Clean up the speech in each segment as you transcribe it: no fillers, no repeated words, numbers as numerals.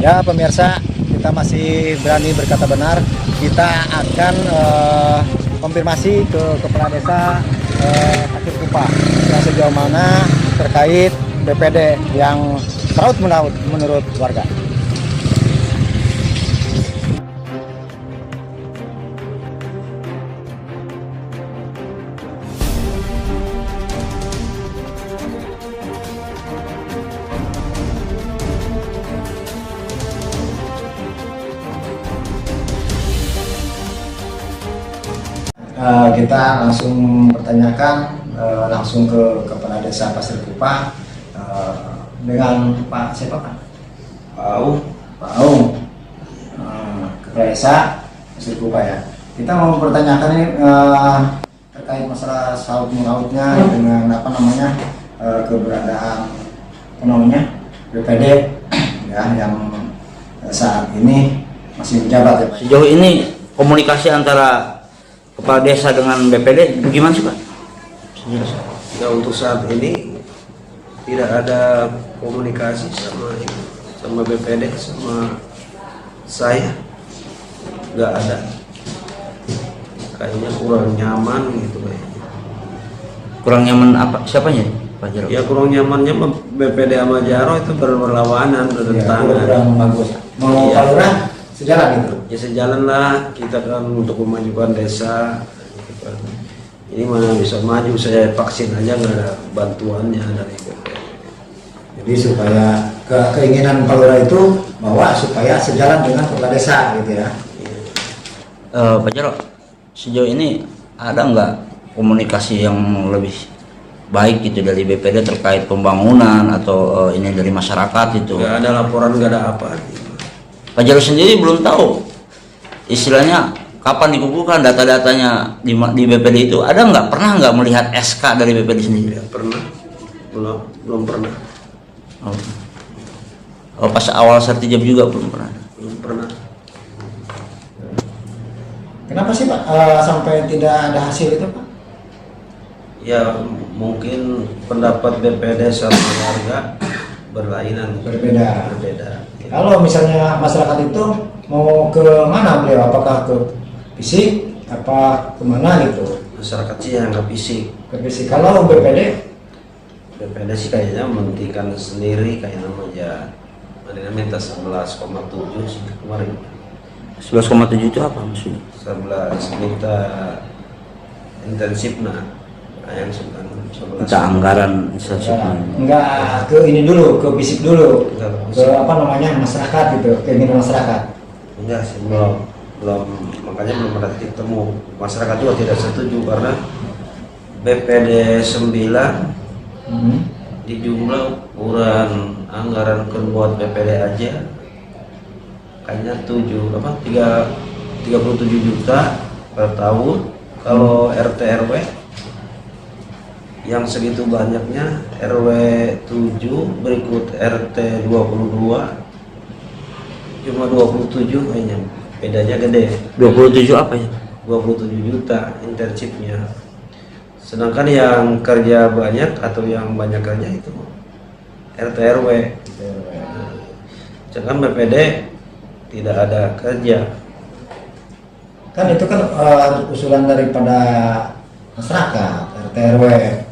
Ya pemirsa, kita masih berani berkata benar. Kita akan konfirmasi ke Kepala Desa Pasir Kupa yang sejauh mana terkait BPD yang seraut menaut menurut warga. Kita langsung pertanyakan langsung ke Kepala Desa Pasir Kupa dengan Pak siapa Pak? Pak Aung, Kepala Desa Pasir Kupa ya. Kita mau pertanyakan ini terkait masalah saut mengautnya dengan apa namanya keberadaan apa namanya BPD ya yang saat ini masih menjabat ya Pak. Sejauh ini komunikasi antara Kepala Desa dengan BPD gimana sih Pak? Ya, untuk saat ini tidak ada komunikasi sama BPD, sama saya nggak ada. Kayaknya kurang nyaman gitu kayaknya. Kurang nyaman apa? Siapanya Pak Jaro? Ya kurang nyamannya BPD sama Jaro itu berlawanan, bertentangan. Kurang bagus. Mau Iya. Pak Lurah sejalan gitu. Ya sejalan lah, kita kan untuk memajukan desa gitu kan. Ini mana bisa maju, saya vaksin aja nggak ada bantuannya dari BPD. Jadi supaya keinginan Pak Lurah itu bahwa supaya sejalan dengan Kepala Desa gitu ya. Pak Jaro, sejauh ini ada nggak komunikasi yang lebih baik gitu dari BPD terkait pembangunan atau ini dari masyarakat itu? Nggak ada laporan, nggak ada apa. Pak Jaro sendiri belum tahu istilahnya kapan dikumpulkan data-datanya di BPD itu, ada nggak, pernah nggak melihat SK dari BPD sendiri? Ya, pernah, belum pernah. Oh, pas awal sertijab juga belum pernah. Belum pernah. Kenapa sih Pak sampai tidak ada hasil itu Pak? Ya mungkin pendapat BPD sama warga berlainan, Berbeda. Ya. Kalau misalnya masyarakat itu mau ke mana beliau? Apakah ke fisik? Apa kemana gitu? Masyarakat sih yang nggak fisik. Ke fisik. Kalau BPD sih kayaknya menghentikan sendiri, kayaknya aja. Ada minta 11,7 sih kemarin. 11,7 itu apa maksudnya? 11 minta intensif yang 11. Kita anggaran instansinya. enggak ke ini dulu, ke fisik dulu. Enggak, Ke apa namanya masyarakat gitu, keinginan masyarakat. Enggak sih, belum, makanya belum ada titik temu. Masyarakat juga tidak setuju karena BPD 9 di jumlah ukuran anggaran buat BPD aja kayaknya 37 juta per tahun. Kalau RT RW yang segitu banyaknya, RW 7 berikut RT 22 cuma 27 kayaknya, bedanya gede. 27 apa ya? 27 juta intensifnya. Sedangkan yang kerja banyak atau yang banyak kerja itu RT RW. Sedangkan BPD tidak ada kerja. Kan itu kan usulan daripada masyarakat, RT RW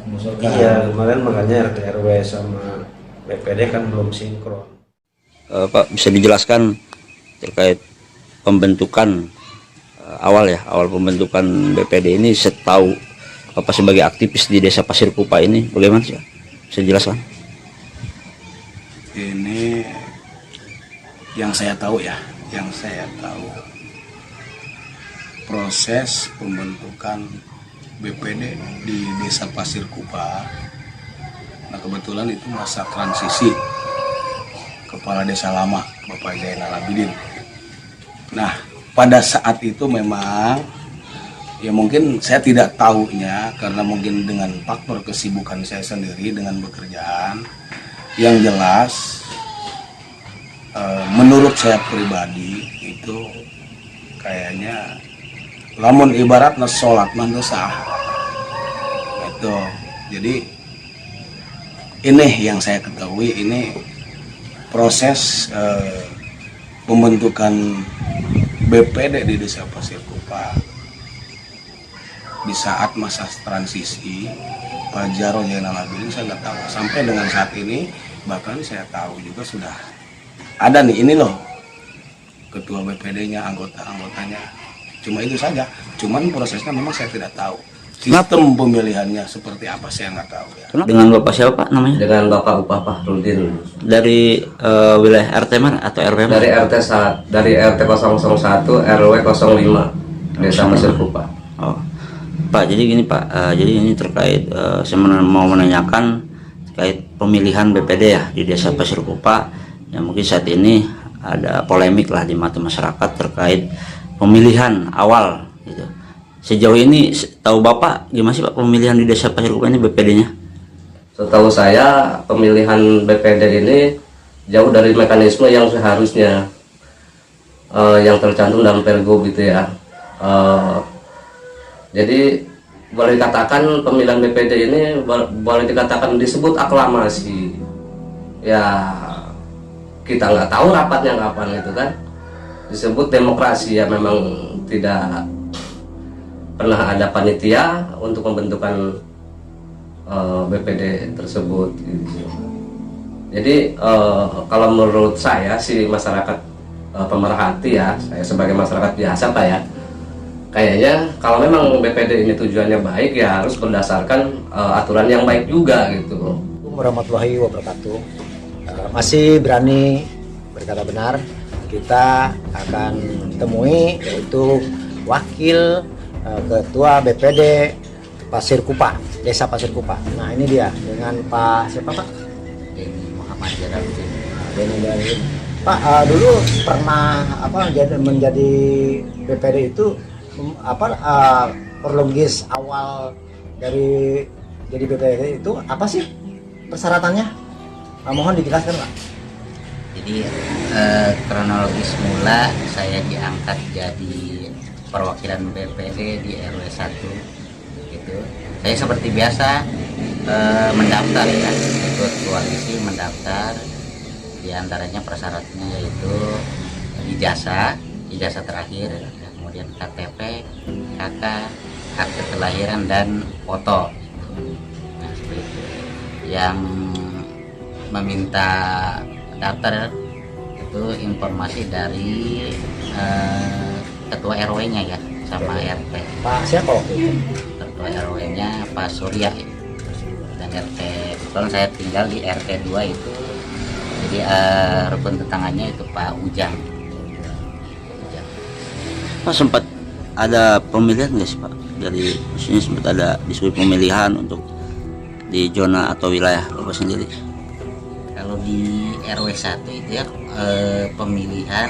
mengusulkan. Iya, kemarin makanya RT RW sama BPD kan belum sinkron. Pak, bisa dijelaskan terkait pembentukan awal pembentukan BPD ini, setahu Bapak sebagai aktivis di Desa Pasir Kupa ini bagaimana sih? Bisa jelaskan? Ini yang saya tahu proses pembentukan BPD di Desa Pasir Kupa. Nah, kebetulan itu masa transisi Kepala Desa lama Bapak Zainal Abidin. Nah, pada saat itu memang ya mungkin saya tidak tahunya karena mungkin dengan faktor kesibukan saya sendiri dengan pekerjaan. Yang jelas menurut saya pribadi itu kayaknya lamun ibaratnya sholat mah teu sah itu. Jadi ini yang saya ketahui, ini proses pembentukan BPD di Desa Pasir Kupa di saat masa transisi Pak Jarod Zainal Abidin. Saya nggak tahu sampai dengan saat ini, bahkan saya tahu juga sudah ada nih, ini loh ketua BPD-nya, anggotanya. Cuma itu saja, cuman prosesnya memang saya tidak tahu. Sistem pemilihannya seperti apa saya nggak tahu ya. Dengan Bapak siapa Pak namanya? Dengan Bapak Upah Fahrudin. Dari wilayah RT mana atau RW mana? Dari RT 001 RW 05 Desa Pasir Kupa. Oh, Pak, jadi gini Pak, jadi ini terkait saya mau menanyakan terkait pemilihan BPD ya di Desa Pasir Kupa. Yang mungkin saat ini ada polemik lah di mata masyarakat terkait pemilihan awal gitu. Sejauh ini tahu Bapak gimana sih Pak pemilihan di Desa Pasir Kupa ini BPD-nya? Setahu saya pemilihan BPD ini jauh dari mekanisme yang seharusnya yang tercantum dalam Pergub gitu ya. Jadi boleh dikatakan pemilihan BPD ini boleh dikatakan disebut aklamasi. Ya kita nggak tahu rapatnya kapan itu kan. Disebut demokrasi ya, memang tidak pernah ada panitia untuk pembentukan BPD tersebut gitu. Jadi kalau menurut saya si masyarakat pemerhati ya, saya sebagai masyarakat biasa Pak ya, kayaknya kalau memang BPD ini tujuannya baik ya harus berdasarkan aturan yang baik juga gitu. Assalamualaikum warahmatullahi wabarakatuh. Masih berani berkata benar, kita akan temui yaitu wakil ketua BPD Pasir Kupa, Desa Pasir Kupa. Nah ini dia dengan Pak siapa Pak? Denny Muhammad Jalaluddin. Denny Jalaluddin. Pak dulu pernah menjadi BPD itu kronologis awal dari jadi BPD itu apa sih persyaratannya? Mohon dijelaskan Pak. Jadi kronologis mula saya diangkat jadi perwakilan BPD di RW 1 gitu. Saya seperti biasa mendaftar ya, ikut koalisi mendaftar. Di antaranya persyaratannya yaitu ijazah terakhir, kemudian KTP, KK, akte kelahiran dan foto. Nah, seperti itu. Yang meminta daftar itu informasi dari ketua RW-nya ya sama RT. Pak siapa waktu itu? Ketua RW-nya Pak Surya dan RT. Kebetulan saya tinggal di RT 2 itu. Jadi rukun tetanggannya itu Pak Ujang. Pak sempat ada pemilihan nggak sih Pak? Dari maksudnya sempat ada diskusi pemilihan untuk di zona atau wilayah Bapak sendiri? Kalau di RW 1 itu ya pemilihan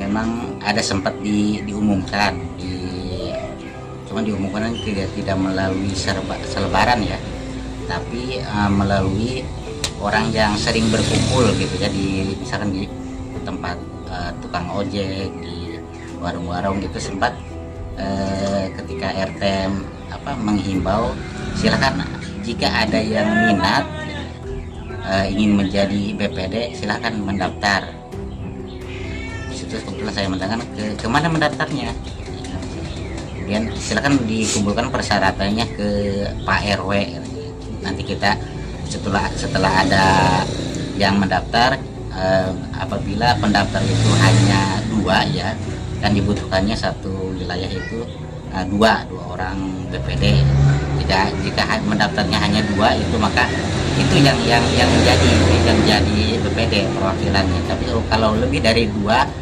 memang ada sempat diumumkan, cuma diumumkan tidak melalui selebaran ya, tapi melalui orang yang sering berkumpul gitu ya, misalkan di tempat tukang ojek, di warung-warung gitu, sempat ketika RT menghimbau silakan jika ada yang minat ingin menjadi BPD silakan mendaftar. Terus kebetulan saya menanyakan kemana mendaftarnya, kemudian silakan dikumpulkan persyaratannya ke Pak RW. Nanti kita setelah ada yang mendaftar, apabila pendaftar itu hanya 2 ya, dan dibutuhkannya satu wilayah itu dua orang BPD. Jika mendaftarnya hanya 2 itu, maka itu yang menjadi BPD perwakilannya. Tapi kalau lebih dari 2,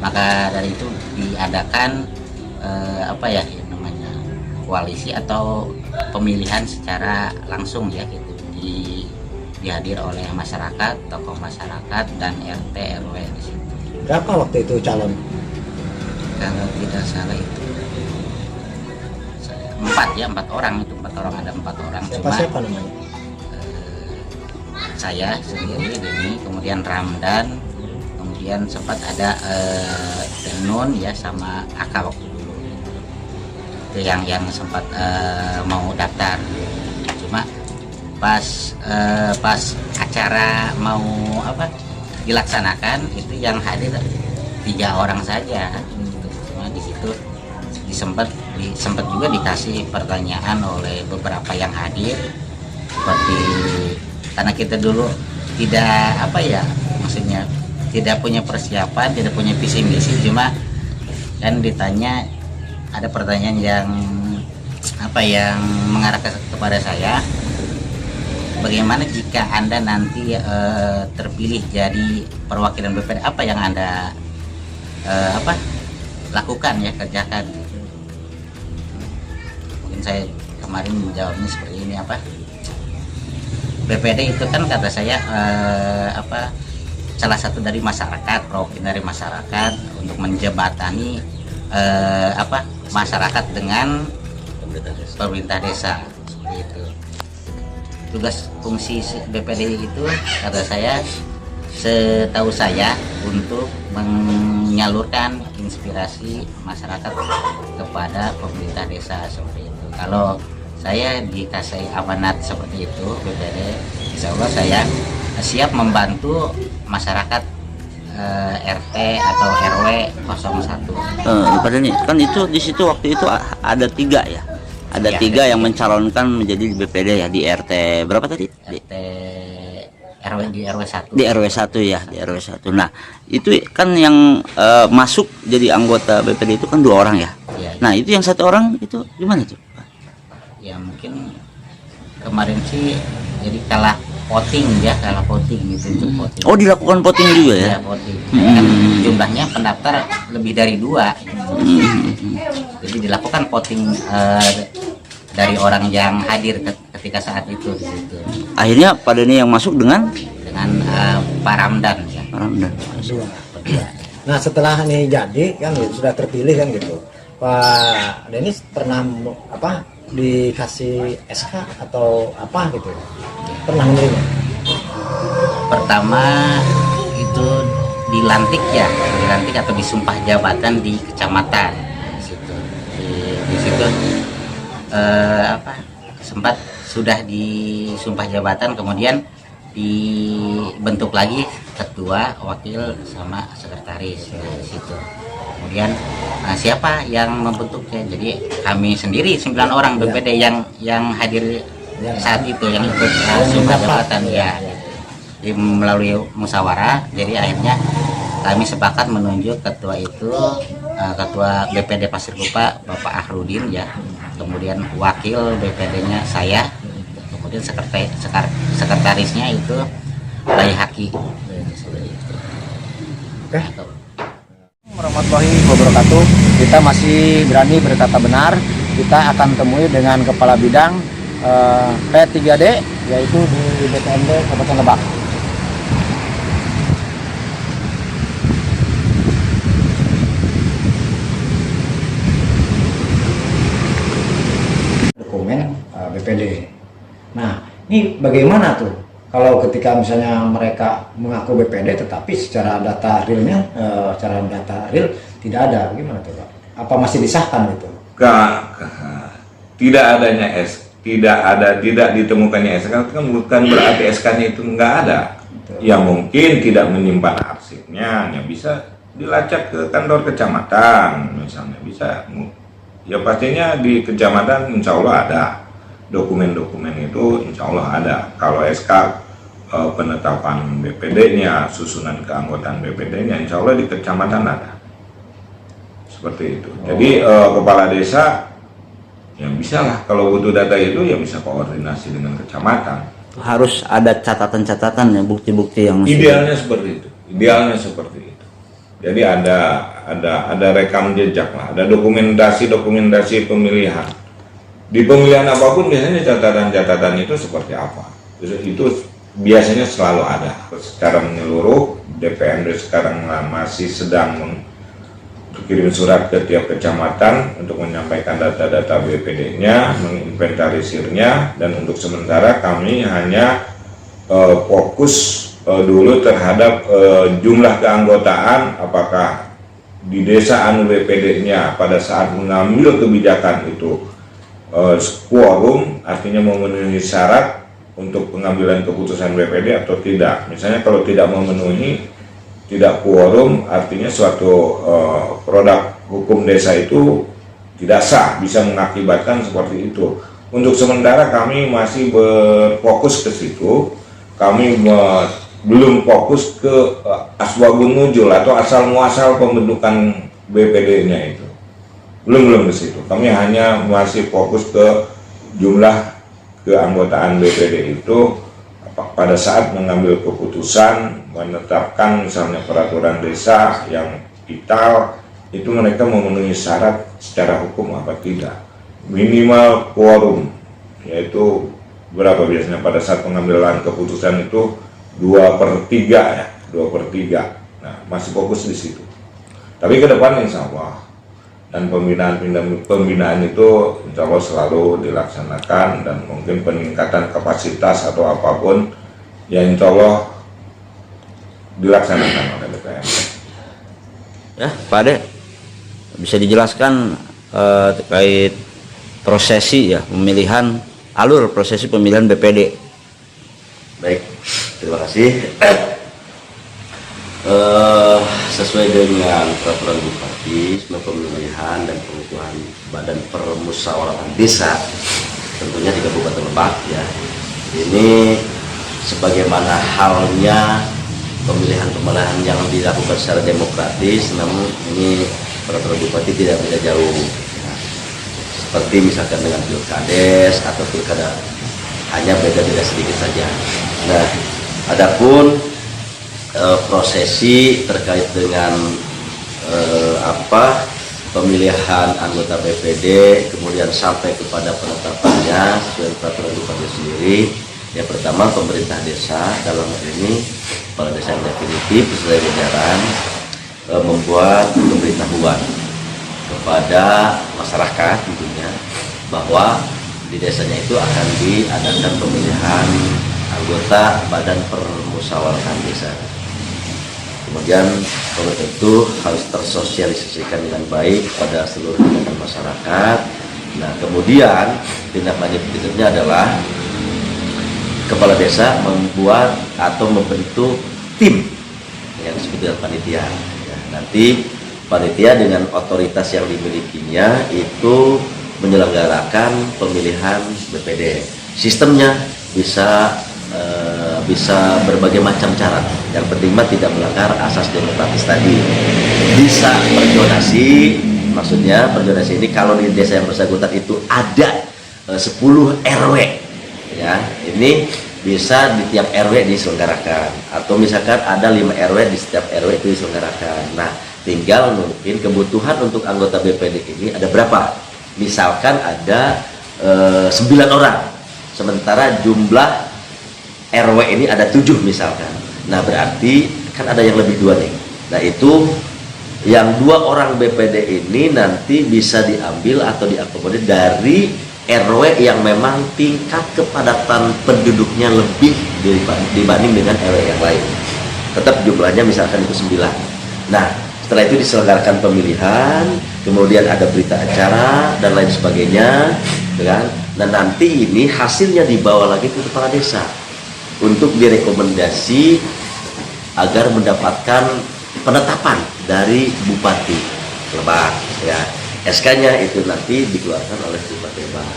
maka dari itu diadakan koalisi atau pemilihan secara langsung ya gitu, dihadir oleh masyarakat, tokoh masyarakat dan RT RW di situ. Berapa waktu itu calon? Kalau tidak salah itu 4 orang, ada 4 orang. Siapa namanya? Saya sendiri, Denny, kemudian Ramdan, kemudian sempat ada tenun ya sama kakak waktu dulu itu yang sempat mau daftar, cuma pas acara mau apa dilaksanakan itu yang hadir 3 orang saja gitu. Cuma di situ sempat juga dikasih pertanyaan oleh beberapa yang hadir, seperti karena kita dulu tidak apa ya, maksudnya tidak punya persiapan, tidak punya visi misi, cuma kan ditanya, ada pertanyaan yang apa yang mengarah kepada saya, bagaimana jika Anda nanti terpilih jadi perwakilan BPD, apa yang Anda lakukan ya, kerjakan. Mungkin saya kemarin menjawabnya seperti ini, BPD itu kan kata saya salah satu dari masyarakat, perwakilan dari masyarakat untuk menjembatani masyarakat dengan pemerintah desa, seperti itu. Tugas fungsi BPD itu kata saya, setahu saya, untuk menyalurkan inspirasi masyarakat kepada pemerintah desa, seperti itu. Kalau saya dikasih amanat seperti itu BPD, insya Allah saya siap membantu masyarakat RT atau RW 01. Padahal kan itu di situ waktu itu ada 3 ya. Ada ya, 3 yang mencalonkan menjadi BPD ya, di RT berapa tadi? RT RW di RW 1. Di RW 1 ya, di RW 1. Nah, itu kan yang masuk jadi anggota BPD itu kan 2 orang ya. Ya, Nah, itu yang 1 orang itu gimana tuh? ya mungkin kemarin sih jadi kalah voting gitu untuk voting. Oh, dilakukan voting juga ya? Ya, voting. Kan jumlahnya pendaftar lebih dari 2. Jadi dilakukan voting dari orang yang hadir ketika saat itu di situ. Akhirnya pada ini yang masuk dengan Pak Ramdan ya. Pak Ramdan. Nah, setelah ini jadi kan sudah terpilih kan gitu, Pak Denis pernah dikasih SK atau apa gitu, pernah menerima? Pertama itu dilantik atau disumpah jabatan di kecamatan di situ. Di situ sempat sudah disumpah jabatan, kemudian dibentuk lagi ketua, wakil, sama sekretaris di situ. Kemudian siapa yang membentuknya? Jadi kami sendiri 9 orang BPD yang hadir saat itu, yang ikut sumpah jabatan ya. Jadi melalui musyawarah, jadi akhirnya kami sepakat menunjuk ketua itu, ketua BPD Pasir Kupa Bapak Ahrudin ya. Kemudian wakil BPD-nya saya, kemudian sekretarisnya itu Bayi Haki. Oke. Warahmatullahi wabarakatuh. Kita masih berani berkata benar. Kita akan temui dengan kepala bidang P3D, yaitu di BPMD Kabupaten Lebak. Dokumen BPD. Nah, ini bagaimana tuh kalau ketika misalnya mereka mengaku BPD tetapi secara data realnya, secara data real tidak ada, bagaimana tuh Pak? Apa masih disahkan gitu? Tidak ditemukannya SK kan bukan berarti SK-nya itu nggak ada. Ya mungkin tidak menyimpan arsipnya, ya bisa dilacak ke kantor kecamatan misalnya, bisa. Ya pastinya di kecamatan insya Allah ada dokumen-dokumen itu, insya Allah ada. Kalau SK penetapan BPD-nya, susunan keanggotaan BPD-nya, insya Allah di kecamatan ada. Seperti itu. Jadi kepala desa ya bisa lah, kalau butuh data itu ya bisa koordinasi dengan kecamatan. Harus ada catatan-catatan ya, bukti-bukti yang Idealnya seperti itu. Idealnya seperti itu. Jadi ada rekam jejak lah, ada dokumentasi pemilihan. Di pemilihan apapun biasanya catatan-catatan itu seperti apa? Itu biasanya selalu ada. Secara menyeluruh, DPMD sekarang masih sedang kirim surat ke tiap kecamatan untuk menyampaikan data-data BPD-nya, menginventarisirnya, dan untuk sementara kami hanya fokus dulu terhadap jumlah keanggotaan, apakah di desa anu BPD-nya pada saat mengambil kebijakan itu quorum, artinya memenuhi syarat untuk pengambilan keputusan BPD atau tidak. Misalnya kalau tidak memenuhi, tidak quorum, artinya suatu produk hukum desa itu tidak sah, bisa mengakibatkan seperti itu. Untuk sementara kami masih berfokus ke situ. Kami belum fokus ke asbabun nuzul atau asal muasal pembentukan BPD-nya itu. Belum ke situ. Kami hanya masih fokus ke jumlah keanggotaan BPD itu pada saat mengambil keputusan menetapkan misalnya peraturan desa yang vital, itu mereka memenuhi syarat secara hukum apa tidak. Minimal quorum, yaitu berapa biasanya pada saat pengambilan keputusan itu 2/3 ya, 2/3. Nah, masih fokus di situ. Tapi ke depan insya Allah, dan pembinaan itu insya Allah selalu dilaksanakan, dan mungkin peningkatan kapasitas atau apapun ya insya Allah dilaksanakan oleh DPR. Ya, Pak Ade, bisa dijelaskan terkait prosesi ya pemilihan, alur prosesi pemilihan BPD. Baik, terima kasih. Sesuai dengan peraturan Bupati, pemilihan dan pengukuhan Badan Permusyawaratan Desa tentunya di Kabupaten Lebak ya. Ini sebagaimana halnya pemilihan yang dilakukan secara demokratis, namun ini peraturan Bupati tidak beda jauh. Seperti misalkan dengan pilkades atau pilkada, hanya beda-beda sedikit saja. Nah, adapun prosesi terkait dengan pemilihan anggota BPD kemudian sampai kepada penetapannya sesuai peraturan Bupati sendiri. Yang pertama, pemerintah desa dalam hal ini kepala desa yang definitif sesuai jajaran membuat pemberitahuan kepada masyarakat tentunya bahwa di desanya itu akan diadakan pemilihan anggota Badan Permusyawaratan Desa. Kemudian pemerintah itu harus tersosialisasikan dengan baik pada seluruh tingkatan masyarakat. Nah, kemudian tindak lanjut berikutnya adalah kepala desa membuat atau membentuk tim yang disebut dengan panitia. Ya, nanti panitia dengan otoritas yang dimilikinya itu menyelenggarakan pemilihan BPD. Sistemnya bisa berbagai macam cara. Yang penting mah tidak melanggar asas demokratis tadi. Bisa berjonasi, maksudnya berjonasi ini kalau di desa yang bersangkutan itu ada 10 RW, ya ini bisa di tiap RW diselenggarakan, atau misalkan ada 5 RW di setiap RW itu diselenggarakan. Nah, tinggal mungkin kebutuhan untuk anggota BPD ini ada berapa. Misalkan ada 9 orang, sementara jumlah RW ini ada 7 misalkan. Nah, berarti kan ada yang lebih 2 nih. Nah, itu yang 2 orang BPD ini nanti bisa diambil atau diakomodir dari RW yang memang tingkat kepadatan penduduknya lebih dibanding dengan RW yang lain. Tetap jumlahnya misalkan itu 9. Nah, setelah itu diselenggarakan pemilihan, kemudian ada berita acara dan lain sebagainya, kan? Dan nanti ini hasilnya dibawa lagi ke kepala desa untuk direkomendasi agar mendapatkan penetapan dari Bupati Lebak. Ya, SK-nya itu nanti dikeluarkan oleh Bupati Lebak.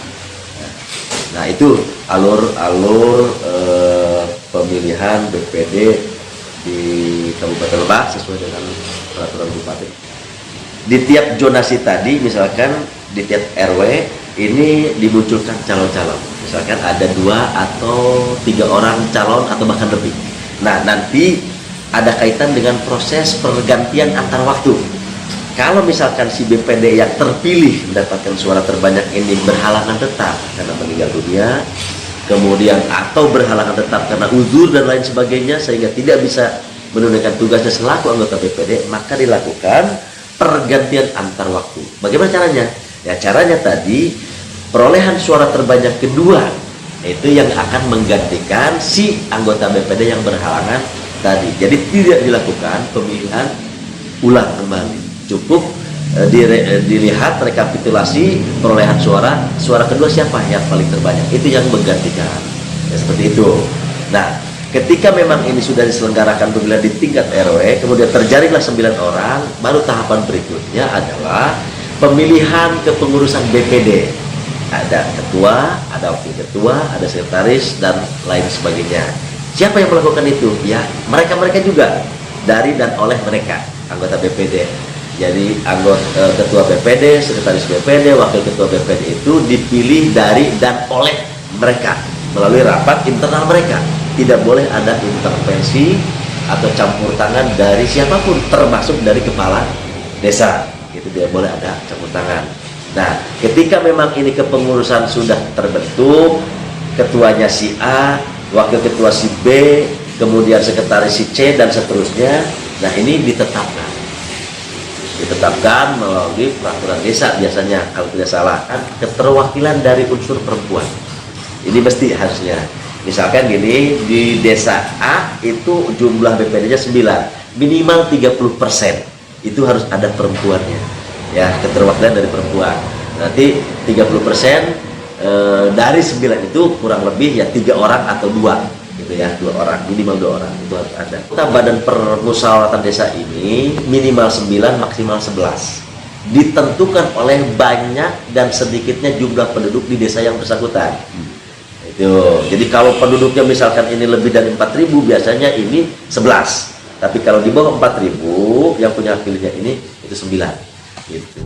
Nah, itu alur pemilihan BPD di Kabupaten Lebak sesuai dengan peraturan Bupati. Di tiap zonasi tadi, misalkan di tiap RW ini dimunculkan calon-calon. Misalkan ada 2 atau 3 orang calon atau bahkan lebih. Nah, nanti ada kaitan dengan proses pergantian antar waktu. Kalau misalkan si BPD yang terpilih mendapatkan suara terbanyak ini berhalangan tetap karena meninggal dunia, kemudian atau berhalangan tetap karena uzur dan lain sebagainya sehingga tidak bisa menunaikan tugasnya selaku anggota BPD, maka dilakukan pergantian antar waktu. Bagaimana caranya? Ya, caranya tadi perolehan suara terbanyak kedua itu yang akan menggantikan si anggota BPD yang berhalangan tadi. Jadi tidak dilakukan pemilihan ulang kembali, cukup dilihat rekapitulasi perolehan suara kedua siapa yang paling terbanyak, itu yang menggantikan, ya, seperti itu. Nah, ketika memang ini sudah diselenggarakan pemilihan di tingkat RW, kemudian terjaringlah 9 orang, baru tahapan berikutnya adalah pemilihan kepengurusan BPD. Ada ketua, ada wakil ketua, ada sekretaris, dan lain sebagainya. Siapa yang melakukan itu? Ya, mereka-mereka juga, dari dan oleh mereka, anggota BPD. Jadi anggota ketua BPD, sekretaris BPD, wakil ketua BPD itu dipilih dari dan oleh mereka melalui rapat internal mereka. Tidak boleh ada intervensi atau campur tangan dari siapapun, termasuk dari kepala desa. Itu tidak boleh ada campur tangan. Nah, ketika memang ini kepengurusan sudah terbentuk, ketuanya si A, wakil ketua si B, kemudian sekretaris si C, dan seterusnya. Nah, ini ditetapkan melalui peraturan desa biasanya, kalau tidak salah, kan keterwakilan dari unsur perempuan. Ini mesti harusnya. Misalkan gini, di desa A itu jumlah BPD-nya 9, minimal 30% itu harus ada perempuannya. Ya, keterwakilan dari perempuan. Nanti 30% dari 9 itu kurang lebih ya 3 orang atau 2. Gitu ya, 2 orang, minimal 2 orang itu harus ada. Badan permusyawaratan desa ini minimal 9, maksimal 11, ditentukan oleh banyak dan sedikitnya jumlah penduduk di desa yang bersangkutan. Itu. Jadi kalau penduduknya misalkan ini lebih dari 4.000, biasanya ini 11, tapi kalau di bawah 4.000 yang punya hak pilihnya ini itu 9 gitu.